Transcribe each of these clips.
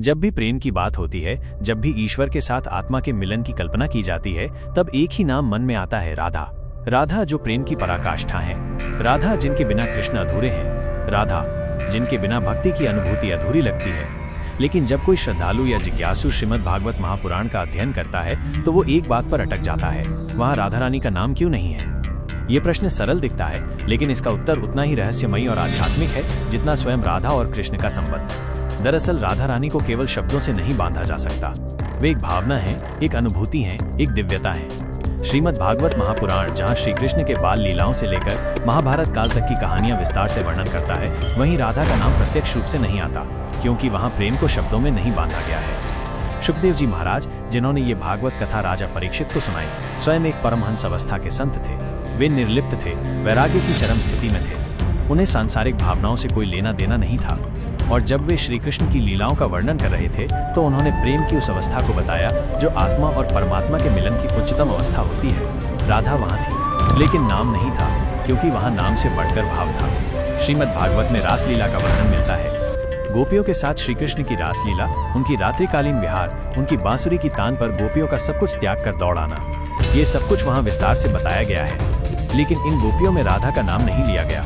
जब भी प्रेम की बात होती है, जब भी ईश्वर के साथ आत्मा के मिलन की कल्पना की जाती है, तब एक ही नाम मन में आता है, राधा। राधा जो प्रेम की पराकाष्ठा है, राधा जिनके बिना कृष्ण अधूरे हैं, राधा जिनके बिना भक्ति की अनुभूति अधूरी लगती है। लेकिन जब कोई श्रद्धालु या जिज्ञासु श्रीमद् भागवत महापुराण का अध्ययन करता है तो वो एक बात पर अटक जाता है, वहाँ राधा रानी का नाम क्यों नहीं है? ये प्रश्न सरल दिखता है, लेकिन इसका उत्तर उतना ही रहस्यमयी और आध्यात्मिक है जितना स्वयं राधा और कृष्ण का संबंध। दरअसल राधा रानी को केवल शब्दों से नहीं बांधा जा सकता। वे एक भावना है, एक अनुभूति है, एक दिव्यता है। श्रीमद् भागवत महापुराण जहाँ श्री कृष्ण के बाल लीलाओं से लेकर महाभारत काल तक की कहानियां विस्तार से वर्णन करता है, वहीं राधा का नाम प्रत्यक्ष रूप से नहीं आता, क्योंकि वहाँ प्रेम को शब्दों में नहीं बांधा गया है। सुखदेव जी महाराज, जिन्होंने ये भागवत कथा राजा परीक्षित को सुनाई, स्वयं एक परमहंस अवस्था के संत थे। वे निर्लिप्त थे, वैराग्य की चरम स्थिति में थे। उन्हें सांसारिक भावनाओं से कोई लेना देना नहीं था। और जब वे श्री कृष्ण की लीलाओं का वर्णन कर रहे थे तो उन्होंने प्रेम की उस अवस्था को बताया जो आत्मा और परमात्मा के मिलन की उच्चतम अवस्था होती है। राधा वहाँ थी, लेकिन नाम नहीं था, क्योंकि वहाँ नाम से बढ़कर भाव था। श्रीमद् भागवत में रासलीला का वर्णन मिलता है। गोपियों के साथ श्री कृष्ण की रासलीला, उनकी रात्रिकालीन विहार, उनकी बांसुरी की तान पर गोपियों का सब कुछ त्याग कर दौड़ आना, ये सब कुछ वहाँ विस्तार से बताया गया है। लेकिन इन गोपियों में राधा का नाम नहीं लिया गया,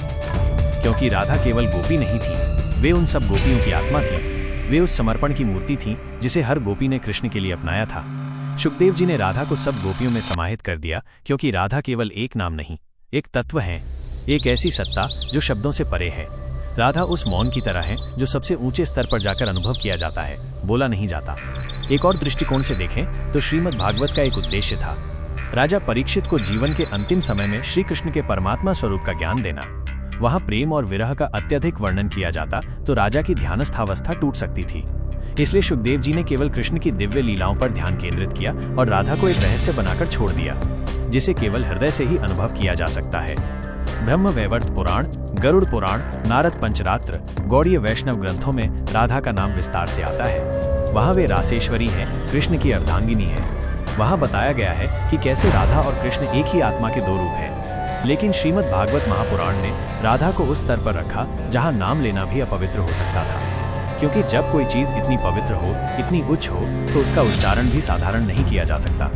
क्योंकि राधा केवल गोपी नहीं थी, वे उन सब गोपियों की आत्मा थी। वे उस समर्पण की मूर्ति थी जिसे हर गोपी ने कृष्ण के लिए अपनाया था। सुखदेव जी ने राधा को सब गोपियों में समाहित कर दिया, क्योंकि राधा केवल एक नाम नहीं, एक तत्व है, एक ऐसी सत्ता जो शब्दों से परे है। राधा उस मौन की तरह है जो सबसे ऊंचे स्तर पर जाकर अनुभव किया जाता है, बोला नहीं जाता। एक और दृष्टिकोण से देखें तो श्रीमद् भागवत का एक उद्देश्य था, राजा परीक्षित को जीवन के अंतिम समय में श्री कृष्ण के परमात्मा स्वरूप का ज्ञान देना। वहाँ प्रेम और विरह का अत्यधिक वर्णन किया जाता तो राजा की ध्यानस्थावस्था टूट सकती थी। इसलिए सुखदेव जी ने केवल कृष्ण की दिव्य लीलाओं पर ध्यान केंद्रित किया और राधा को एक रहस्य बनाकर छोड़ दिया, जिसे केवल हृदय से ही अनुभव किया जा सकता है। ब्रह्म वैवर्त पुराण, गरुड़ पुराण, नारद पंचरात्र, गौड़ीय वैष्णव ग्रंथों में राधा का नाम विस्तार से आता है। वहाँ वे रासेश्वरी हैं, कृष्ण की अर्धांगिनी है। वहाँ बताया गया है कि कैसे राधा और कृष्ण एक ही आत्मा के दो रूप हैं। लेकिन श्रीमद् भागवत महापुराण ने राधा को उस स्तर पर रखा जहाँ नाम लेना भी अपवित्र हो सकता था, क्योंकि जब कोई चीज इतनी पवित्र हो, इतनी उच्च हो, तो उसका उच्चारण भी साधारण नहीं किया जा सकता।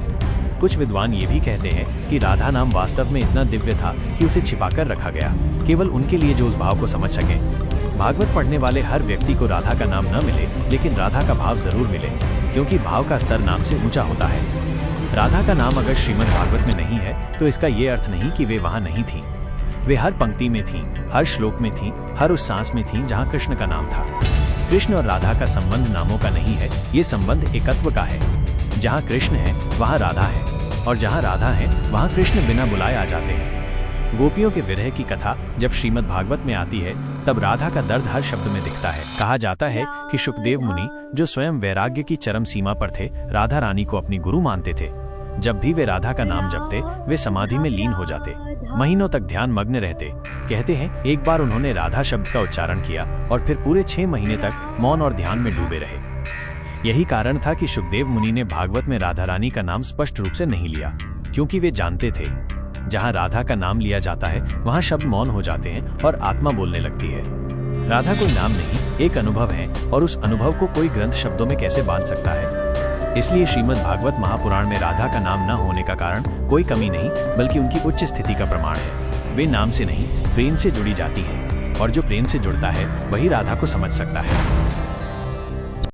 कुछ विद्वान ये भी कहते हैं कि राधा नाम वास्तव में इतना दिव्य था कि उसे छिपाकर रखा गया, केवल उनके लिए जो उस भाव को समझ सके। भागवत पढ़ने वाले हर व्यक्ति को राधा का नाम न मिले, लेकिन राधा का भाव जरूर मिले, क्योंकि भाव का स्तर नाम से ऊंचा होता है। राधा का नाम अगर श्रीमद् भागवत में नहीं है तो इसका ये अर्थ नहीं कि वे वहाँ नहीं थीं। वे हर पंक्ति में थीं, हर श्लोक में थीं, हर उस सांस में थीं जहाँ कृष्ण का नाम था। कृष्ण और राधा का संबंध नामों का नहीं है, ये संबंध एकत्व का है। जहाँ कृष्ण है वहाँ राधा है, और जहाँ राधा है वहाँ कृष्ण बिना बुलाए आ जाते हैं। गोपियों के विरह की कथा जब श्रीमद् भागवत में आती है तब राधा का दर्द हर शब्द में दिखता है। कहा जाता है कि सुखदेव मुनि, जो स्वयं वैराग्य की चरम सीमा पर थे, राधा रानी को अपनी गुरु मानते थे। जब भी वे राधा का नाम जपते, वे समाधि में लीन हो जाते, महीनों तक ध्यान मग्न रहते। कहते हैं एक बार उन्होंने राधा शब्द का उच्चारण किया और फिर पूरे 6 महीने तक मौन और ध्यान में डूबे रहे। यही कारण था कि सुखदेव मुनि ने भागवत में राधा रानी का नाम स्पष्ट रूप से नहीं लिया, क्योंकि वे जानते थे जहाँ राधा का नाम लिया जाता है वहाँ शब्द मौन हो जाते हैं और आत्मा बोलने लगती है। राधा कोई नाम नहीं, एक अनुभव है, और उस अनुभव को कोई ग्रंथ शब्दों में कैसे बांध सकता है। इसलिए श्रीमद् भागवत महापुराण में राधा का नाम न होने का कारण कोई कमी नहीं, बल्कि उनकी उच्च स्थिति का प्रमाण है। वे नाम से नहीं, प्रेम से जुड़ी जाती हैं, और जो प्रेम से जुड़ता है वही राधा को समझ सकता है।